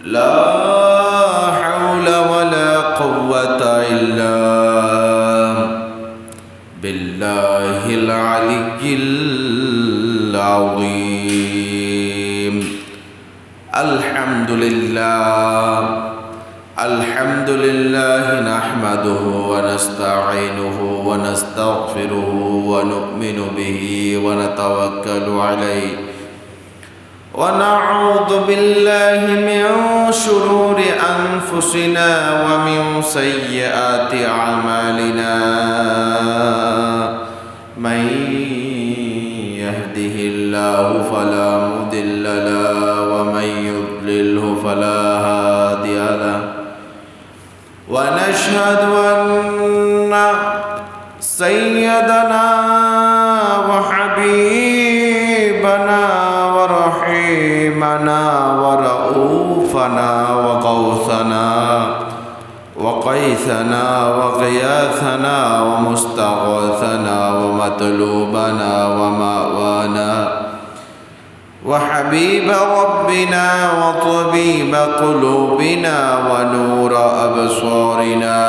لا حول ولا قوة إلا بالله العلي العظيم. الحمد لله نحمده ونستعينه ونستغفره ونؤمن به ونتوكل عليه ونعوذ بالله من شرور أنفسنا ومن سيئات أعمالنا. من يهده الله فلا مضل له ومن يضلله فلا هادي له. ونشهد أن سيدنا وحبيبنا ورحيمنا ورؤوفنا وغوثنا وقيثنا وغياثنا ومستغاثنا ومطلوبنا ومأوانا وحبيب ربنا وطبيب قلوبنا ونور أبصارنا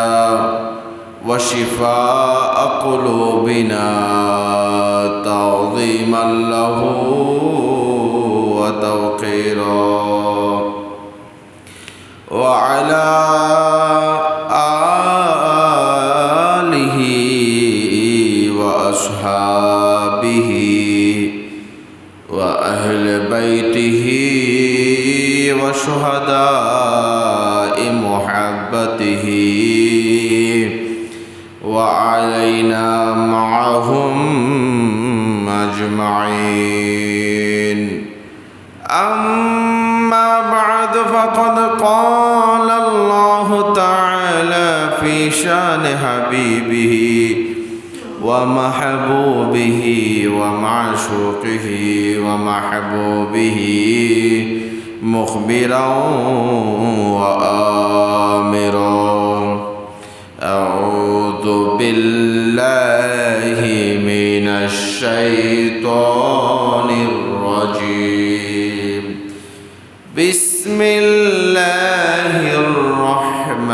وشفاء قلوبنا تعظيما له وتوقيرا. وعلى آله وأصحابه وأهل بيته وشهداء محبته وعلينا معهم أجمعين. أما بعد فقد قال الله تعالى في شان حبيبه ومحبوبه ومعشوقه ومحبوبه مخبرا وآمرا. أعوذ بالله من الشيطان الرجيم. بسم الله الرحمن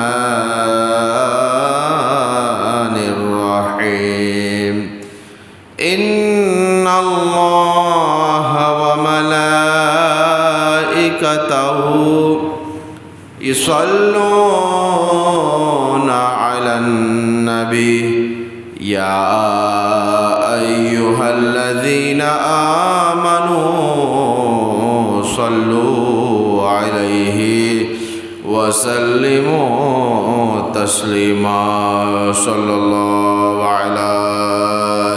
الرحيم. إن الله وملائكته يصلون على النبي يا أيها الذين آمنوا صلوا عليه وسلموا تسليما. صلى الله على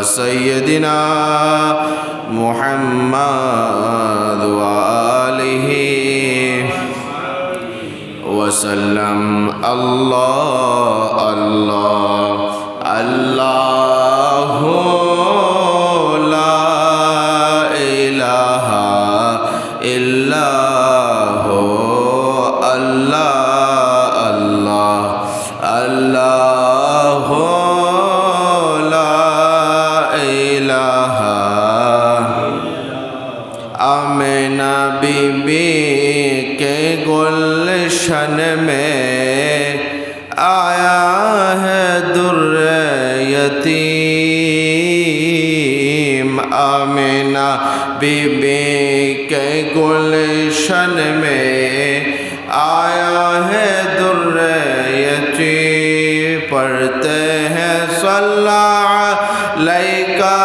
سيدنا محمد وآله وسلم. الله الله الله لا إله إلا هو. الله الله الله لا إله. आमिना बीबी के गुलशन में आया है दुर्रे यतीम. आमिना बीबी के गुलशन में आया है दुर्रे यतीम. पढ़ते हैं सल्लल्लाहु अलैका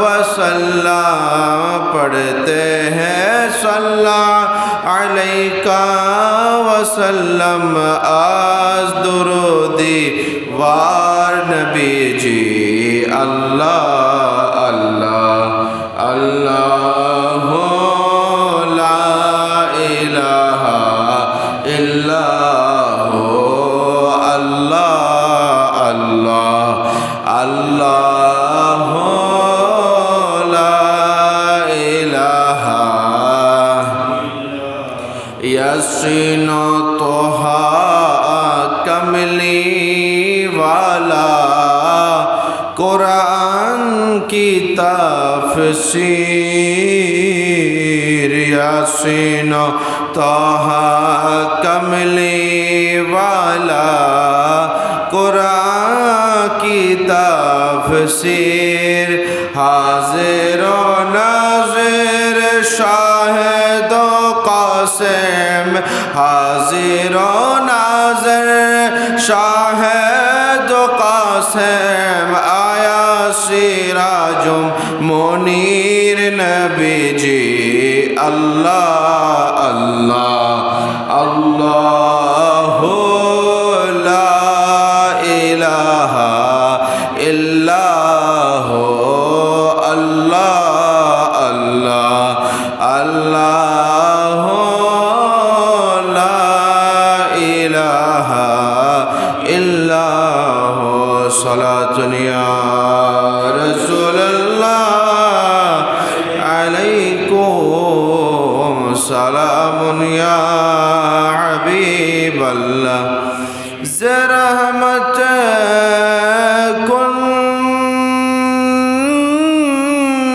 वसल्लम. पढ़ते हैं सल्लल्लाहु अलैका वसल्लम. आज दुरूदी वार नबी जी. अल्लाह अल्लाह अल्लाह ला इलाहा इल्ला हु. अल्लाह अल्लाह अल्लाह यासीनो तोहा कमली वाला कुरान की तफसीर यासीन ताहा कमली वाला कुरान की तफसीर हाजिर व नाज़िर शाहिद व क़ासिम हाजिर व नाज़िर शाहिद व क़ासिम आया सिराजुम मुनीर नबी जी अल्लाह अल्लाह अल्लाह ला इलाहा इल्लाह अल्लाह अल्लाह अल्लाह ला इलाहा इल्लाह सलातुन या सलामुन या हबीब अल्लाह ज़रहमत कुन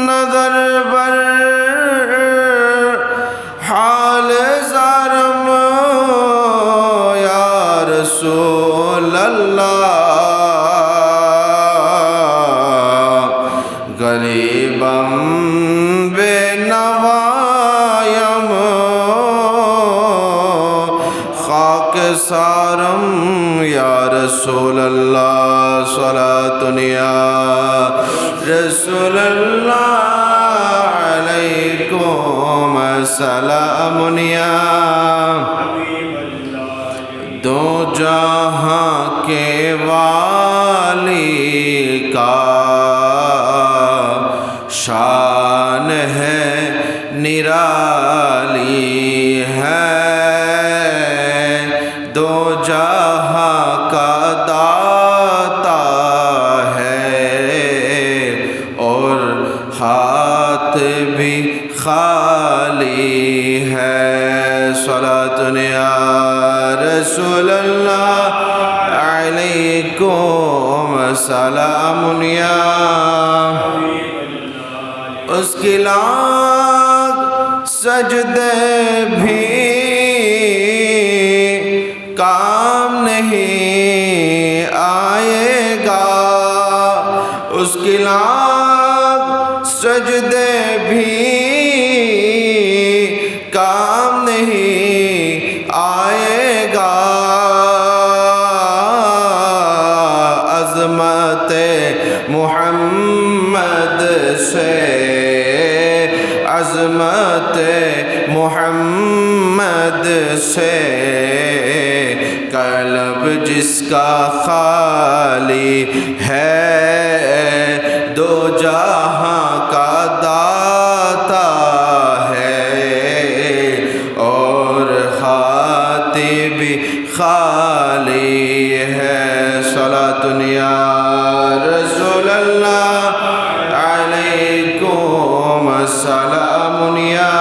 नज़र बर हाल ज़ारम या रसूल अल्लाह गरीबम बेनवायम सारम या रसूल अल्लाह सलातुन या रसूल अल्लाह अलैकुम सलामुन या दो जहां के वाली का शान है निराली है दो जहां का दाता है और हाथ भी खाली है सलातुन या रसूल अल्लाह अलैकुम सलामुन या उसकी लाख सजदे भी काम नहीं आएगा उसकी लाख सजदे भी काम नहीं आएगा अज़मत मोहम्मद से अज़मत मोहम्मद से कल्ब जिसका खाली है दो जहां का दाता है और हाथ भी खाली है सलातुन या रसूल अल्लाह अलैकुम सलामुन या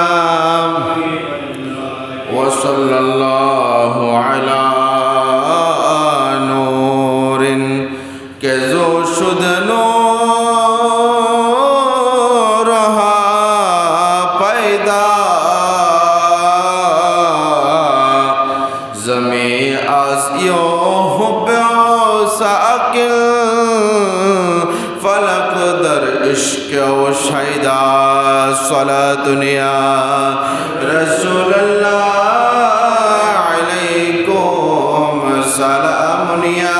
व सल्लल्लाहु अला के जो शुद नूर रहा पैदा ज़मी आसियो हुब्बो साकिल फलक दर इश्क व शैदा सलातुन या रसूल अल्लाह अलैकुम सलामुन या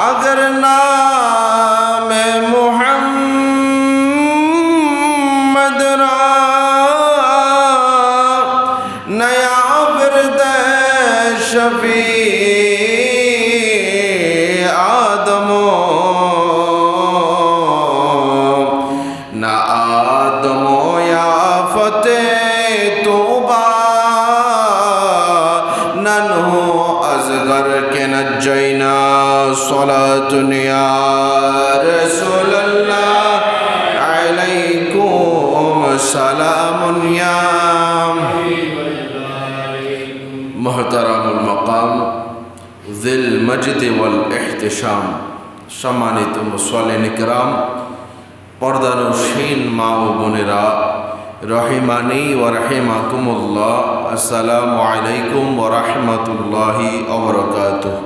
अगर नाम मुहम्मद रा नया विरद शफी आदमो न आदमो या फतेह तोबा नन्हो अज़गर के नज्जैना सलातुन या रसूल अल्लाह अलैकुम सलामुन या मुहतरमुल मकाम ज़िल मजद वल एहतिशाम सम्मानित मुसल्लिन किराम पर्दानुशीन মা ও বোনেরা রহিমানি ওয়া রাহিমাকুমুল্লাহ। আসসালামু আলাইকুম ওয়া রাহমাতুল্লাহি ওয়া বারাকাতুহু।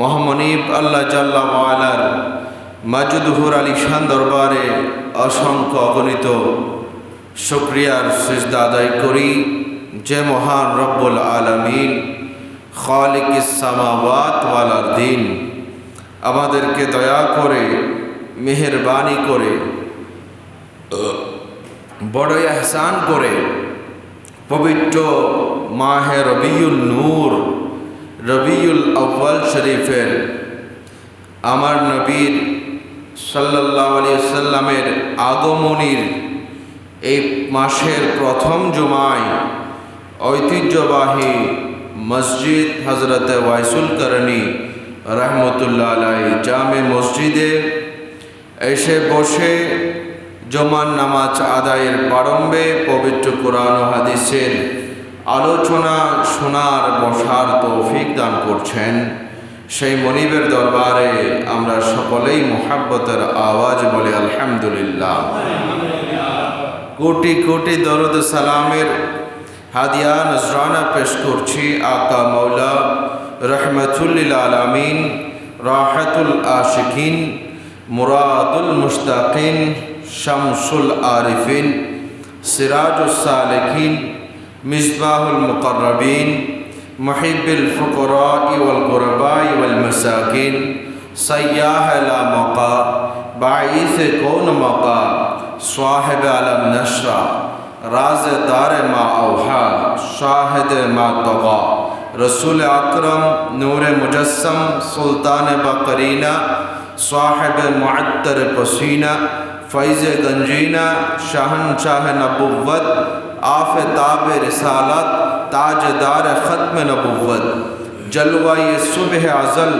মহামনিব আল্লাহ জাল্লা ওয়া আলার মাজুদুহুর আলিশান দরবারে অসংখ্য অগণিত শুকরিয়ার সিজদা আদায় করি যে মহান রব্বুল আলামিন খালিকিস সামাওয়াত ওয়াল আরদিন আমাদেরকে দয়া করে মেহেরবানি করে বড় ইহসান করে পবিত্র মাহে রবিউল নূর রবিউল আউয়াল শরীফের আমার নবীর সাল্লাল্লাহু আলাইহি ওয়াসাল্লামের আগমনীর এই মাসের প্রথম জুমায় ঐতিহ্যবাহী মসজিদ হযরত ওয়াইসুল করণী রহমতুল্লাহ আলাইহি জামে মসজিদে এসে বসে জুমার নামাজ আদায়ের প্রারম্ভে পবিত্র কোরআন ও হাদিসের আলোচনা শোনার বসার তৌফিক দান করছেন। সেই মনিবের দরবারে আমরা সকলেই মুহাব্বতের আওয়াজ বলে আলহামদুলিল্লাহ। কোটি কোটি দরুদ সালামের হাদিয়া নজরানা পেশ করছি আকা মৌলা রহমতুল লিল আলামিন, রাহাতুল আশিকিন, মুরাদুল মুশতাকিন, শামসুল আরিফিন, সিরাজুস সালিকিন, মিসবাহুল মুকররবিন, মুহিব্বুল ফুকরা ওয়াল গুরবা ওয়াল মাসাকিন, সাইয়্যাহ লা মাকা, বাঈস কৌন মাকা, সাহিব আলম নশরা, রাজদার মা আওহা, শাহিদ মা তগা, রসুল আকরম নূর মুজস্সম, সুলতান বকরিনা, साहिब मुअत्तर पसीना, फैज़ गंजीना, शहनशाह नबुव्वत, आफ़ताब रिसालत, ताजदार ख़त्म नबुव्वत, जलवा-ए सुबह अज़ल,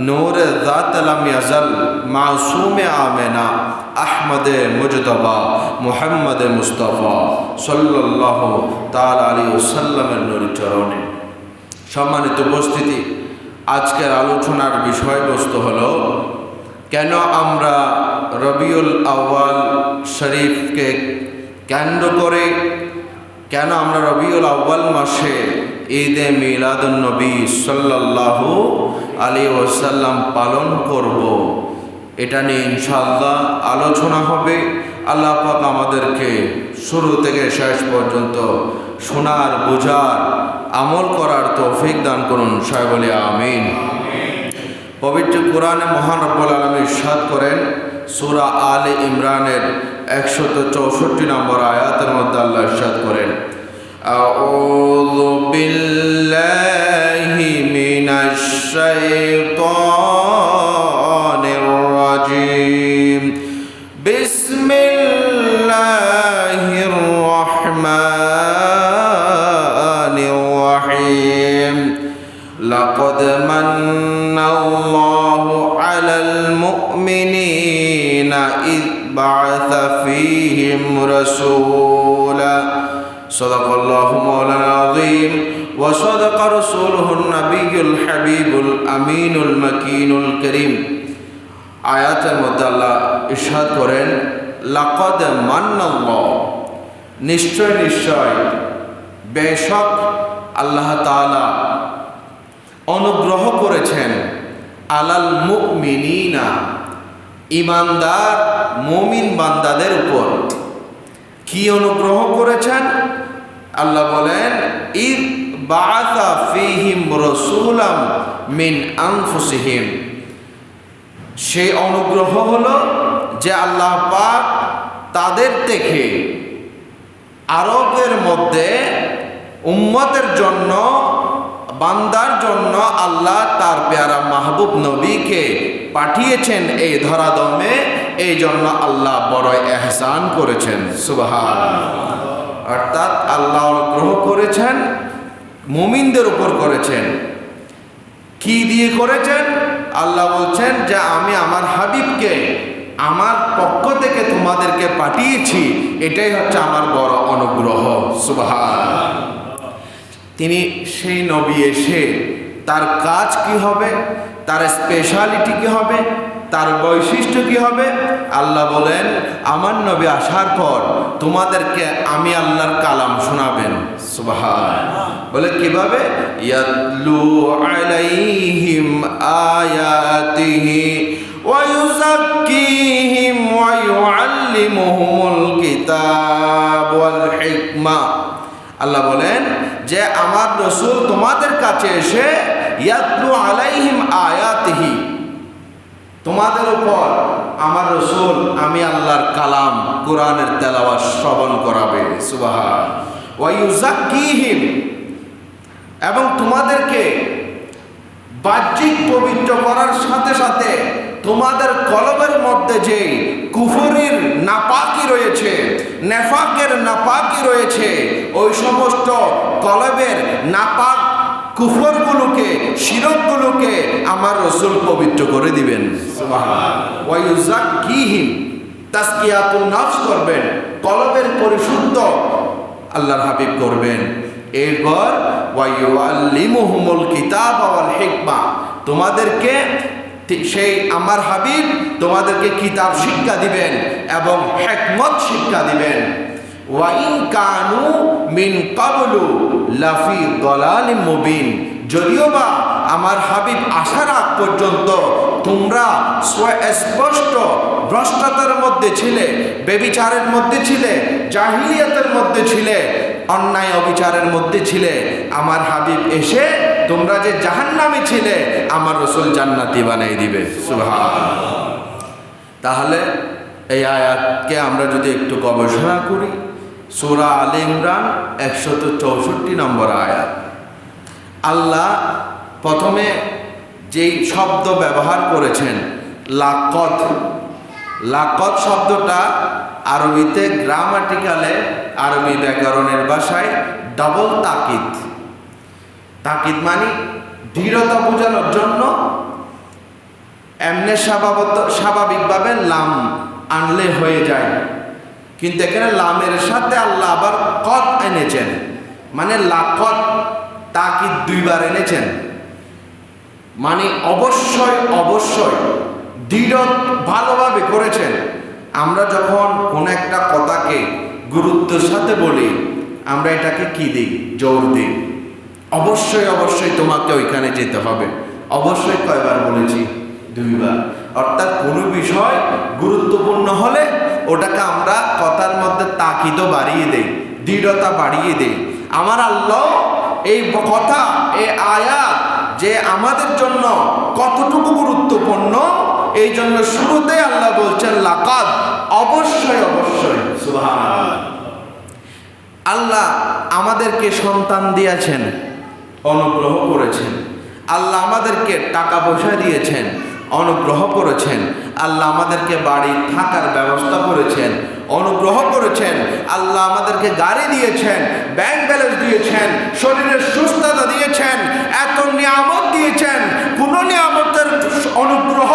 नूर ज़ात लम यज़ल, मासूम आमिना, अहमद मुजतबा, मुहम्मद मुस्तफ़ा सल्लल्लाहु ताला अलैहि वसल्लमेर नूरी चरणे। सम्मानित उपस्थिति, आजकेर आलोचनार বিষয়বস্তু হলো কেন আমরা রবিউল আউয়াল শরীফকে কেন্দ্র করে কেন আমরা রবিউল আউয়াল মাসে ঈদে মিলাদুন নবী সাল্লাল্লাহু আলাইহি ওয়াসাল্লাম পালন করব, এটা নিয়ে ইনশাআল্লাহ আলোচনা হবে। আল্লাহ পাক আমাদেরকে শুরু থেকে শেষ পর্যন্ত শোনার, বোঝার, আমল করার তৌফিক দান করুন। সবাই বলি আমিন। পবিত্র কোরআনে মহান রব্বুল আলামিন ইরশাদ করেন সূরা আলে ইমরানের 164 নম্বর আয়াতের মধ্যে আল্লাহ ইরশাদ করেন, আউযু বিল্লাহি মিনাশ শাইতানির রাজীম, বিসমিল্লাহির রহমানির রহিম, লাকাদ মান্নাল্লাহু আলাল মুমিনিনা ইয বা'আসা ফীহিম রাসূলা, সাদাকাল্লাহু মাওলানা আযীম ওয়া সাদাকা রাসূলুহুন নাবিয়্যুল হাবিবুল আমিনুল মাকিনুল কারীম। আয়াতের মধ্যে আল্লাহ ইরশাদ করেন, লাকাদ মান্নাল্লাহ, নিশ্চয় নিশ্চয়, বেশক আল্লাহ তাআলা অনুগ্রহ করেছেন আলাল মুমিনিনা, ইমানদার মুমিন বান্দাদের উপর। কি অনুগ্রহ করেছেন? আল্লাহ বলেন, ইয বা'আসা ফীহিম রাসূলাম মিন আনফুসিহিম। সেই অনুগ্রহ হলো যে আল্লাহ পাক তাদের থেকে আরবের মধ্যে উম্মতের জন্য, বান্দার জন্য আল্লাহ তার প্যারা মাহবুব নবীকে পাঠিয়েছেন এই ধরাদমে। এই জন্য আল্লাহ বড় ইহসান করেছেন। সুবহানাল্লাহ। অর্থাৎ আল্লাহ অনুগ্রহ করেছেন, মুমিনদের উপর করেছেন। কি দিয়ে করেছেন? আল্লাহ বলছেন যে আমি আমার হাবিবকে আমার পক্ষ থেকে তোমাদেরকে পাঠিয়েছি, এটাই হচ্ছে আমার বড় অনুগ্রহ। সুবহানাল্লাহ। তিনি সেই নবী এসে তার কাজ কি হবে, তার স্পেশালিটি কি হবে, তার বৈশিষ্ট্য কি হবে? আল্লাহ বলেন আমার নবী আসার পর তোমাদেরকে আমি আল্লাহর কালাম শোনাবেন। সুবহানাল্লাহ। বলে কিভাবে? ইয়াতলু আলাইহিম আয়াতিহি ওয়া ইউযাক্কিহিম ওয়া ইউআল্লিমুহুমুল কিতাব ওয়াল হিকমা। আল্লাহ বলেন যে আমার রাসূল তোমাদের কাছে এসে ইয়াতলু আলাইহিম আয়াতিহি, তোমাদের উপর আমার রাসূল আমি আল্লাহর কালাম কোরআনের তেলাওয়াত শ্রবণ করাবে। সুবহানাল্লাহ। ওয়া ইউযাক্কিহিম, এবং তোমাদেরকে বাহ্যিক পবিত্র করার সাথে সাথে তোমাদের কলবের মধ্যে যে কুফরির নাপাকি রয়েছে, নেফাকের নাপাকি রয়েছে, ওই সমস্ত কলবের নাপাক কুফরগুলোকে, শিরকগুলোকে আমার রাসূল পবিত্র করে দিবেন। সুবহানাল্লাহ। ওয়া ইউযাক্কিহিম, তাসকিয়াতুন নফস করবেন, কলবের পরিশুদ্ধ আল্লাহর হাবিব করবেন। এরপর ওয়া ইউআল্লিমুহুমুল কিতাব ওয়াল হিকমা, তোমাদেরকে সেই আমার হাবিব তোমাদেরকে কিতাব শিক্ষা দিবেন এবং হিকমত শিক্ষা দিবেন। ওয়া ইন কানু মিন ক্বাবলু লাফি দালালিম মুবিন, যদিও বা আমার হাবিব আসার আগ পর্যন্ত তোমরা স্পষ্ট ভ্রষ্টতার মধ্যে ছিলে, বেবিচারের মধ্যে ছিলে, জাহিলিয়াতের মধ্যে ছিলে, অন্যায় অবিচারের মধ্যে ছিলে। আমার হাবিব এসে তোমরা যে জাহান্নামে ছিলে আমার রাসূল জান্নাতি বানাই দিবে। সুবহানাল্লাহ। তাহলে এই আয়াতকে আমরা যদি একটু গবেষণা করি, সূরা আলে ইমরান 164 নম্বর আয়াত। আল্লাহ প্রথমে যেই শব্দ ব্যবহার করেছেন লাকদ, লাকদ শব্দটা আরবিতে গ্রামাটিক্যালে, আরবি ব্যাকরণের ভাষায় ডাবল তাকিদ। তাকিদ মানে দৃঢ়তা বোঝানোর জন্য এমনি স্বাভাবিকভাবে লাম আনলে হয়ে যায়, কিন্তু এখানে লামের সাথে আল্লাহ আবার কদ এনেছেন, মানে লাকদ, তাকিদ দুইবার এনেছেন, মানে অবশ্যই অবশ্যই দৃঢ় ভালোভাবে করেছেন। আমরা যখন কোন একটা কথাকে গুরুত্বের সাথে বলি আমরা এটাকে কি দিই? জোর দিই। অবশ্যই অবশ্যই তোমাকে ওইখানে যেতে হবে। অবশ্যই কয়বার বলেছি? দুইবার। অর্থাৎ কোনো বিষয় গুরুত্বপূর্ণ হলে ওটাকে আমরা কথার মধ্যে তাকিদও বাড়িয়ে দেই, দৃঢ়তা বাড়িয়ে দেই। আমার আল্লাহ এই কথা, এই আয়াত যে আমাদের জন্য কতটুকু গুরুত্বপূর্ণ, এই জন্য শুরুতে আল্লাহ বলছেন লাকাদ, অবশ্যই অবশ্যই। সুবহানাল্লাহ। আল্লাহ আমাদেরকে সন্তান দিয়েছেন, অনুগ্রহ করেছেন। আল্লাহ আমাদেরকে টাকা পয়সা দিয়েছেন, অনুগ্রহ করেছেন। আল্লাহ আমাদেরকে বাড়ি থাকার ব্যবস্থা করেছেন, অনুগ্রহ করেছেন। আল্লাহ আমাদেরকে গাড়ি দিয়েছেন, ব্যাংক ব্যালেন্স দিয়েছেন, শরীরের সুস্থতা দিয়েছেন, এত নিয়ামত দিয়েছেন। কোন নিয়ামতের অনুগ্রহ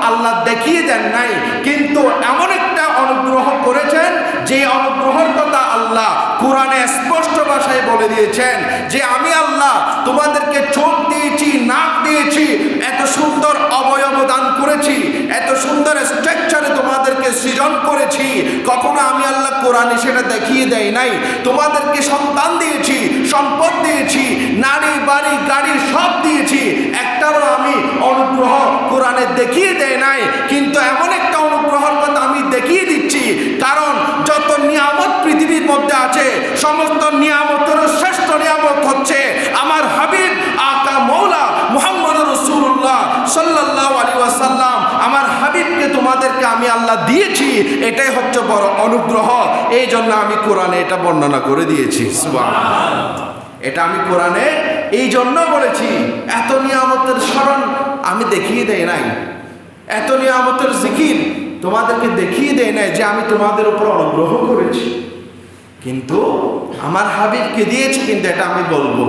আল্লাহ দেখিয়ে দেন নাই, কিন্তু এমন একটা অনুগ্রহ করেছেন যে অনুগ্রহের কথা আল্লাহ কোরআনে স্পষ্ট ভাষায় বলে দিয়েছেন যে আমি আল্লাহ তোমাদেরকে চোখ দিয়েছি, নাক দিয়েছি, এত সুন্দর অবয়ব দান করেছি, এত সুন্দর স্ট্রাকচারে তোমাদেরকে সৃজন করেছি। কখনো আমি আল্লাহ কোরআনে সেটা দেখিয়ে দেয় নাই। তোমাদেরকে সন্তান দিয়েছি, সম্পদ দিয়েছি, নারী বাড়ি গাড়ি সব দিয়েছি, একটারও আমি অনুগ্রহ কোরআনে দেখিয়ে দেয় নাই। কিন্তু এমন একটা অনুগ্রহের কথা আমি দেখিয়ে দিচ্ছি, কারণ যত নিয়ামত পৃথিবীর মধ্যে আছে সমস্ত নিয়ামতের শ্রেষ্ঠ নিয়ামত হচ্ছে আমার হাবিব আকা মৌলা মুহাম্মদ রাসূলুল্লাহ সাল্লাল্লাহু আলাইহি ওয়াসাল্লাম। আমার হাবিবকে তোমাদেরকে আমি আল্লাহ দিয়েছি, এটাই হচ্ছে বড় অনুগ্রহ। এই জন্য আমি কোরআনে এটা বর্ণনা করে দিয়েছি। সুবহানাল্লাহ। এটা আমি কোরআনে এই জন্য বলেছি, এত নিয়ামতের স্মরণ আমি দেখিয়ে দেই নাই, এত নিয়ামতের জিকির তোমাদেরকে দেখিয়ে দেয় নাই যে আমি তোমাদের উপর অনুগ্রহ করেছি, কিন্তু আমার হাবিবকে দিয়েছি। কিন্তু এটা আমি বলবো,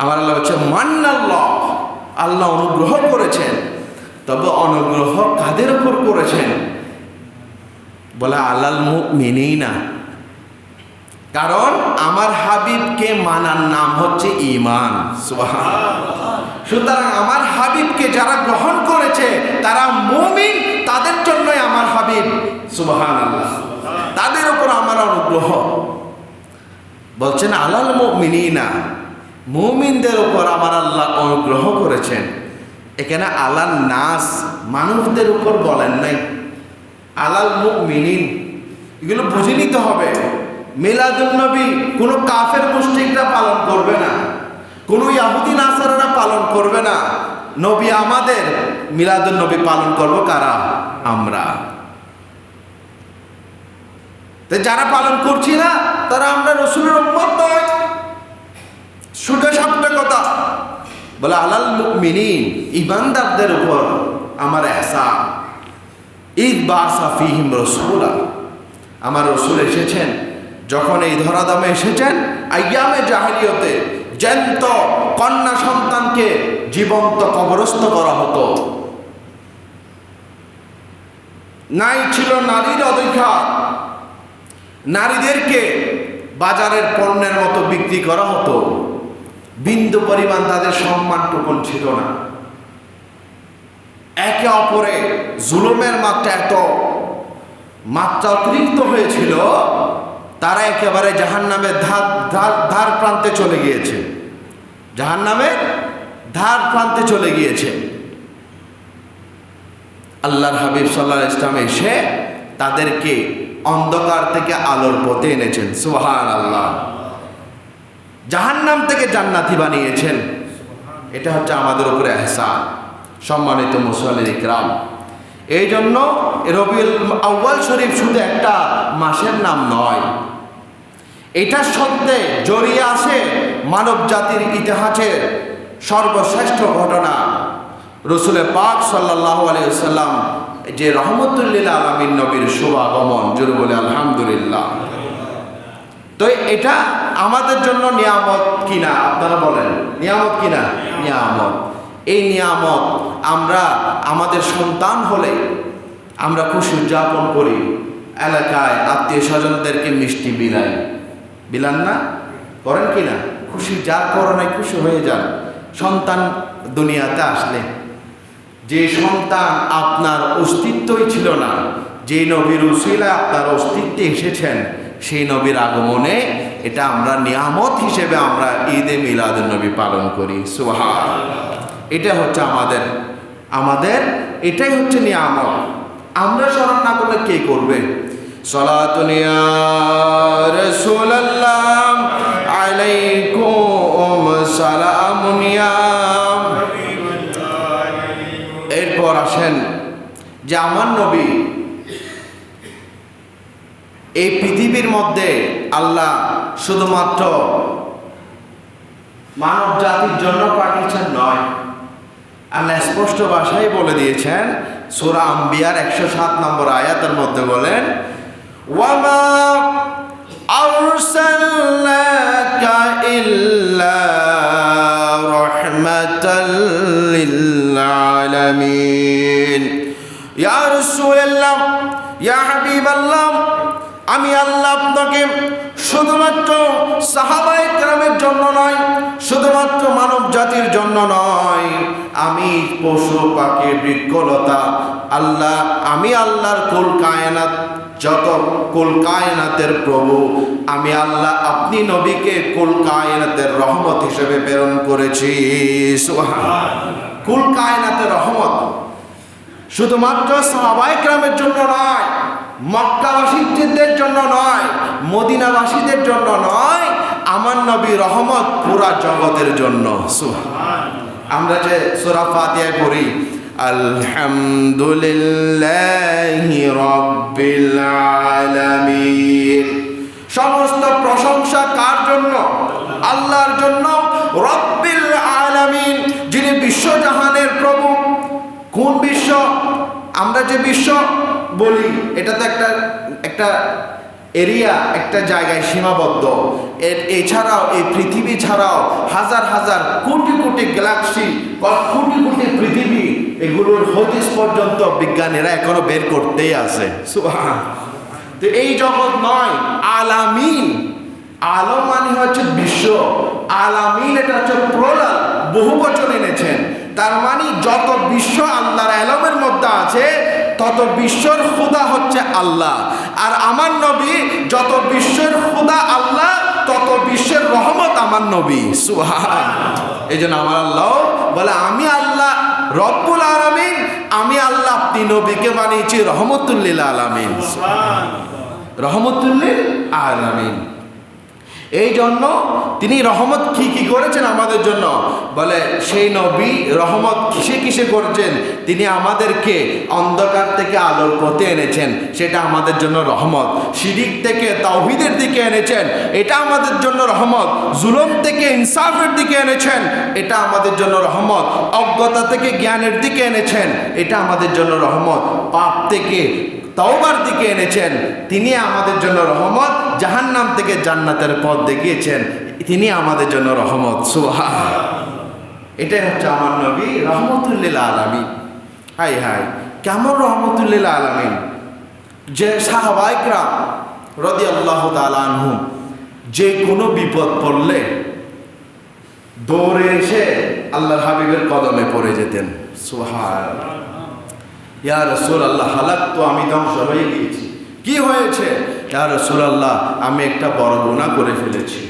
আমার আল্লাহ হচ্ছে মান্নাল্লাহ, আল্লাহ অনুগ্রহ করেছেন। তবে অনুগ্রহ কাদের উপর করেছেন? বলে আলাল মুমিনিনা, কারণ আমার হাবিবকে মানার নাম হচ্ছে ঈমান। সুবহানাল্লাহ। সুতরাং আমার হাবিবকে যারা গ্রহণ করেছে তারা মুমিন, তাদের জন্যই আমার হাবিব। সুবহানাল্লাহ। তাদের উপর আমার অনুগ্রহ। বলছেন আলাল মুমিনিনা, মুমিনদের উপর আমার আল্লাহ অনুগ্রহ করেছেন। এখানে আলাল নাস, মানুষদের উপর বলেন নাই, আলাল মুমিনিন। এগুলো বুঝে নিতে হবে। মিলাদুন নবী কোনো কাফের মুশরিকরা পালন করবে না, কোনো ইহুদি নাসারারা পালন করবে না। নবী আমাদের, মিলাদুন নবী পালন করব কারা? আমরা। তো যারা পালন করছি না তারা আমরা রাসূলের উম্মত নয়। সোজা সাপটা কথা বলে আলাল মুমিনিন, ঈমানদারদের উপর আমার ইহসান। ঈদ বাসা ফীহিম রাসূলা, আমার রাসূল এসেছেন যখন এই ধরাধামে এসেছেন আইয়ামে জাহেলিয়তে জ্যান্ত কন্যা সন্তানকে জীবন্ত কবরস্থ করা হতো। নাই ছিল নারীর অধিকার, নারীদেরকে বাজারের পণ্যের মতো বিক্রি করা হতো। বিন্দু পরিমাণ তাদের সম্মানটুকুন ছিল না। একে অপরে জুলুমের মাত্রা এত মাত্রা অতিরিক্ত হয়েছিল, তারা একেবারে জাহান্নামের ধার প্রান্তে চলে গিয়েছে। জাহান্নামের ধার প্রান্তে চলে গিয়েছে। আল্লাহর হাবিব সাল্লাল্লাহু আলাইহি ওয়াসাল্লাম এসে তাদেরকে অন্ধকার থেকে আলোর পথে এনেছেন। সুবহানাল্লাহ। জাহান্নাম থেকে জান্নাতি বানিয়েছেন। এটা হচ্ছে আমাদের উপরে ইহসান। সম্মানিত মুসল্লিন ইকরাম, এই জন্য রবিউল আউয়াল শরীফ শুধু একটা মাসের নাম নয়, এটার সত্যে জড়িয়ে আছে মানব জাতির ইতিহাসের সর্বশ্রেষ্ঠ ঘটনা। রাসূল পাক সাল্লাল্লাহু আলাইহি ওয়াসাল্লাম যে রহমতুল লিল আলামিন নবীর শুভাগমন, জোরে বলে আলহামদুলিল্লাহ। তো এটা আমাদের জন্য নিয়ামত কিনা? আপনারা বলেন, নিয়ামত কিনা? নিয়ামত। এই নিয়ামত আমরা আমাদের সন্তান হলে আমরা খুশি উদযাপন করি, এলাকায় আত্মীয় স্বজনদেরকে মিষ্টি বিলাই, বিলান না? করেন কি না? খুশি যার করোনায় খুশি হয়ে যান। সন্তান দুনিয়াতে আসলে, যে সন্তান আপনার অস্তিত্বই ছিল না, যে নবীর উসিলায় আপনার অস্তিত্বে এসেছেন, সেই নবীর আগমনে এটা আমরা নিয়ামত হিসেবে আমরা ঈদে মিলাদুন নবী পালন করি। সুবহানাল্লাহ। এটা হচ্ছে আমাদের এটাই হচ্ছে নিয়ামত। আমরা স্মরণ না করলে কে করবে? সালাতুন ইয়া রাসূলুল্লাহ আলাইকুম সালামুন ইয়া। এরপর আসেন যে আমার নবী এই পৃথিবীর মধ্যে আল্লাহ শুধুমাত্র মানব জাতির জন্য পাঠিয়েছেন নয়, আল্লাহ স্পষ্ট ভাষায় বলে দিয়েছেন সূরা আম্বিয়ার 107 নম্বর আয়াতের মধ্যে বলেন, ওয়ামা আরসালনাকা ইল্লা রাহমাতাল লিল আলামিন। ইয়া রাসূলুল্লাহ, ইয়া হাবিবাল্লাহ, আমি আল্লাহ আপনাকে শুধুমাত্র সাহাবায়ে কেরামের জন্য নয়, শুধুমাত্র মানব জাতির জন্য নয়, আমি পশু পাখি বৃক্ষলতা আল্লাহ, আমি আল্লাহর কুল কায়নাত, যত কুল কায়নাতের প্রভু আমি আল্লাহ, আপনি নবীকে কুল কায়নাতের রহমত হিসেবে প্রেরণ করেছি। সুবহানাল্লাহ। কুল কায়নাতের রহমত শুধুমাত্র সাহাবায়ে কেরামের জন্য নয়, মক্কাবাসীদের জন্য নয়, মদিনাবাসীদের জন্য নয়, আমার নবী রহমত পুরা জগতের জন্য। সুবহানাল্লাহ। আমরা যে সূরা ফাতিহায় পড়ি আলহামদুলিল্লাহি রাব্বিল আলামিন, সমস্ত প্রশংসা কার জন্য? আল্লাহর জন্য। রব্বিল আলামিন, যিনি বিশ্বজাহানের প্রভু। কোন বিশ্ব? আমরা যে বিশ্ব বলি এটা তো একটা এরিয়া, একটা জায়গায় সীমাবদ্ধ। এছাড়াও এই পৃথিবী ছাড়াও হাজার হাজার কোটি কোটি গ্যালাক্সি, কোটি কোটি পৃথিবী, এগুলোর হদিস পর্যন্ত বিজ্ঞানীরা এখনো বের করতেই আছে। সুবহানাল্লাহ। তো এই জগৎ নয়, আলামিন। আলম মানে হচ্ছে বিশ্ব, আলামিন এটা হচ্ছে প্লুরাল, বহু বচন এনেছেন। তার মানে যত বিশ্ব আল্লাহর ইলমের মধ্যে আছে তত বিশ্বর খোদা হচ্ছে আল্লাহ, আর আমার নবী যত বিশ্বের খোদা আল্লাহ তত বিশ্বের রহমত আমার নবী। সুবহানাল্লাহ। এই জন্য আমার আল্লাহ বলে আমি আল্লাহ রব্বুল আলামিন, আমি আল্লাহ আপনি নবীকে বানিয়েছি রহমতুল লিল আলামিন। রহমতুল লিল আলামিন। এই জন্য তিনি রহমত কি করেছেন আমাদের জন্য, বলে সেই নবী রহমত কিসে করেছেন, তিনি আমাদেরকে অন্ধকার থেকে আলোর পথে এনেছেন, সেটা আমাদের জন্য রহমত। শিরিক থেকে তাওহীদের দিকে এনেছেন, এটা আমাদের জন্য রহমত। জুলুম থেকে ইনসাফের দিকে এনেছেন, এটা আমাদের জন্য রহমত। অজ্ঞতা থেকে জ্ঞানের দিকে এনেছেন, এটা আমাদের জন্য রহমত। পাপ থেকে তওবার দিকে এনেছেন, তিনি আমাদের জন্য রহমত। জাহান্নাম থেকে জান্নাতের পথ দেখিয়েছেন, তিনি আমাদের জন্য রহমত। সুবহানাল্লাহ। এটাই হচ্ছে আমার নবী রহমতুল লিল আলামিন। হাই হাই, কেমন রহমতুল লিল আলামিন, যে সাহাবায়ে কেরাম রাদিয়াল্লাহু তাআলা আনহুম যে কোনো বিপদ পড়লে দৌড়ে এসে আল্লাহর হাবিবের কদমে পড়ে যেতেন। সুবহানাল্লাহ। ইয়া রাসূলুল্লাহ, হালাক তো আমি ধ্বংস হয়ে গিয়েছি। কি হয়েছে? ইয়া রাসূলুল্লাহ, আমি একটা বড় গুনাহ করে ফেলেছি।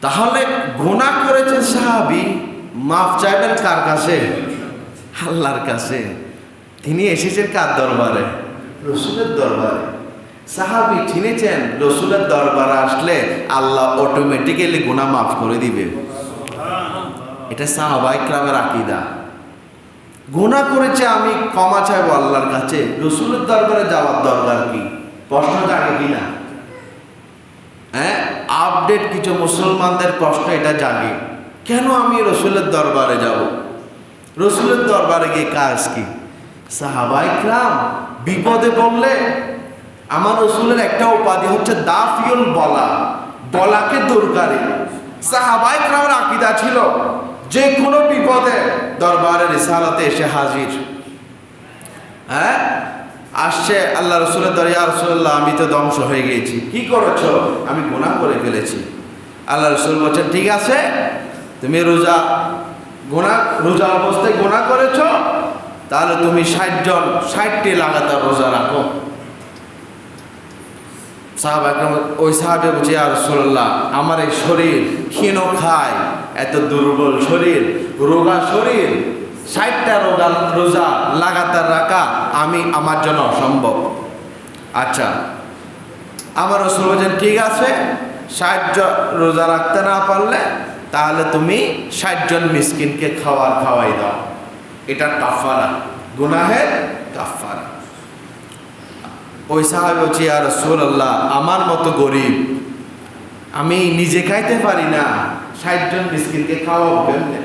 তাহলে গুনাহ করেছেন সাহাবী, মাফ চাইবেন কার কাছে? আল্লাহর কাছে। তিনি এসেছেন কার দরবারে? রসুলের দরবারে। সাহাবী চিনেছেন রসুলের দরবারে আসলে আল্লাহ অটোমেটিক্যালি গুনাহ মাফ করে দিবে। এটা সাহাবায়ে কেরামের আকীদা। গুনাহ করেছে, আমি ক্ষমা চাইবো আল্লাহর কাছে, রসুলের দরবারে যাওয়ার দরকার কি? প্রশ্ন জাগে কিনা? হ্যাঁ, আপডেট কিছু মুসলমানদের প্রশ্ন এটা জাগে, কেন আমি রসুলের দরবারে যাব? রসুলের দরবারে গিয়ে কাজ কি? সাহাবায়ে কেরাম বিপদে পড়লে আমার রসুলের একটা উপাধি হচ্ছে দাফিউল বলা, বলাকে দূরকারী। সাহাবায়ে কেরামের আকীদা ছিল যে কোনো বিপদে দরবারে রিসালাতে এসে হাজির। হ্যাঁ, আসছে আল্লাহ রসুলের দরবারে, ইয়া রাসূলুল্লাহ, আমি তো ধ্বংস হয়ে গিয়েছি। কি করেছো? আমি গুনাহ করে ফেলেছি। আল্লাহ রসুল বলছেন, ঠিক আছে, তুমি রোজা অবস্থায় গুনাহ করেছো, তাহলে তুমি 60টি লাগাতার রোজা রাখো। ওই সাহাবী বলছে, ইয়া রাসূলুল্লাহ, আমার এই শরীর ক্ষীণ খায়, এত দুর্বল শরীর, রোগা শরীর, 60টা রোজা লাগাতার রাখা আমার জন্য অসম্ভব। আচ্ছা, আমার রাসূল বলেন, ঠিক আছে, 60 রোজা রাখতে না পারলে তাহলে তুমি 60 জন মিসকিনকে খাওয়াই দাও। এটা কাফারা, গুনাহের কাফারা। ওই সাহাবী বলছে, ইয়া রাসূলুল্লাহ, আমার মতো গরিব, আমি নিজে খাইতে পারি না, 60 জন মিসকিনকে খাওয়াবো কেমনে?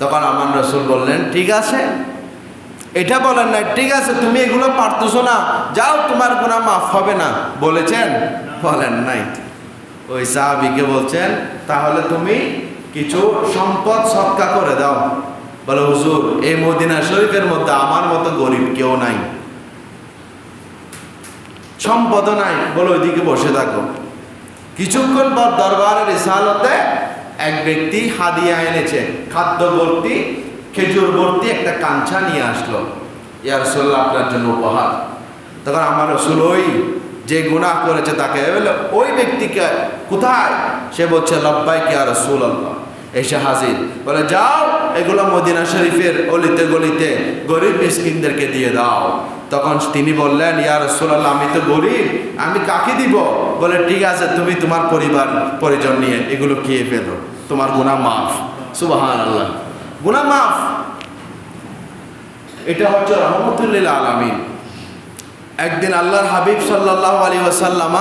তখন আমার রাসূল বললেন, ঠিক আছে, এটা বলেন না, ঠিক আছে তুমি এগুলো পারতেছো না, যাও, তোমার গুনাহ মাফ হবে না, বলেছেন? বলেন নাই। ওই সাহাবীকে বলছেন, তাহলে তুমি কিছু সম্পদ সদকা করে দাও। বলে, হুজুর, এই মদিনা শরীফের মধ্যে আমার মতো গরিব কেউ নাই, সম্পদ নাই। বলে, ওইদিকে বসে থাকো। কিছুক্ষণ পর দরবারের রিসালতে এক ব্যক্তি হাদিয়া এনেছে, খাদ্য ভর্তি, খেজুর ভর্তি একটা কাঞ্চা নিয়ে আসলো। ইয়া রাসূলুল্লাহ, আপনার জন্য উপহার। তখন আমার রাসূল ওই যে গুনাহ করেছে তাকে বলে, ওই ব্যক্তিকে কোথায়? সে বলছে, লাব্বাইক ইয়া রাসূলুল্লাহ, এসে হাজির। বলে, যাও, এগুলো মদিনা শরীফের অলিতে গলিতে গরিব মিসকিনদেরকে দিয়ে দাও। তখন তিনি বললেন, ইয়া রাসূলুল্লাহ, আমি তো গরিব, আমি কাকে দিব? বলে, ঠিক আছে, তুমি তোমার পরিবার পরিজন নিয়ে এগুলো খেয়ে ফেলো, তোমার গুনাহ মাফ। সুবহানাল্লাহ, গুনাহ মাফ। এটা হচ্ছে রহমতুল লিল আলামিন। একদিন আল্লাহর হাবিব সাল্লাল্লাহু আলাইহি ওয়াসাল্লাম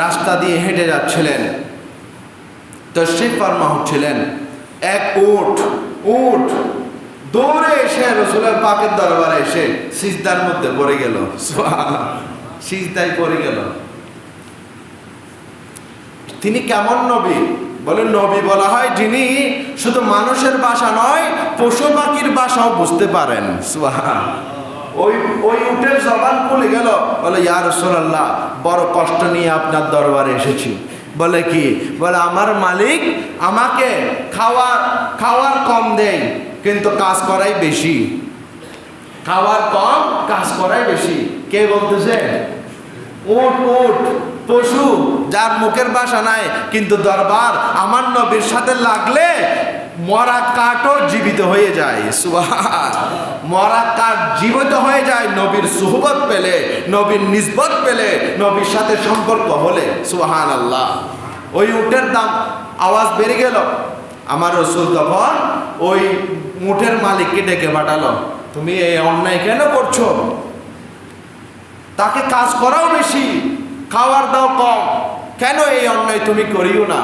রাস্তা দিয়ে হেঁটে যাচ্ছিলেন, তাশরীফ ফারমা হচ্ছিলেন। এক উট দৌড়ে এসে রাসূলের পাকের দরবারে এসে সিজদার মধ্যে পড়ে গেল। সুবহানাল্লাহ, সিজদায় পড়ে গেল। তিনি কেমন নবী? বলে, নবী বলা হয় যিনি শুধু মানুষের ভাষা নয়, পশু পাখির ভাষাও বুঝতে পারেন। সুবহানাল্লাহ। ওই উটের জবান খুলে গেল। বলে, ইয়া রাসূলুল্লাহ, বড় কষ্ট নিয়ে আপনার দরবারে এসেছি, বলে কি? বলে আমার মালিক আমাকে খাওয়ার কম দেয়, কিন্তু কাজ করাই বেশি। খাওয়ার কম, কাজ করাই বেশি। কে বলতেছে? উট পশু, যার মুখের ভাষা নাই, কিন্তু দরবার আমার নবীর সাথে লাগলে মরা কাঠও জীবিত হয়ে যায়। সুবহান, মরা কাঠ জীবিত হয়ে যায় নবীর সুহবত পেলে, নবীর নিসবত পেলে, নবীর সাথে সম্পর্ক হলে। সুবহান আল্লাহ। ওই উটের দাম আওয়াজ বেড়ে গেল। আমার রাসূল তখন ওই উটের মালিককে ডেকে পাঠালো, তুমি এই অন্যায় কেন করছো? তাকে কাজ করাও বেশি, খাওয়ার দাও কম, কেন এই অন্যায় তুমি করিও না?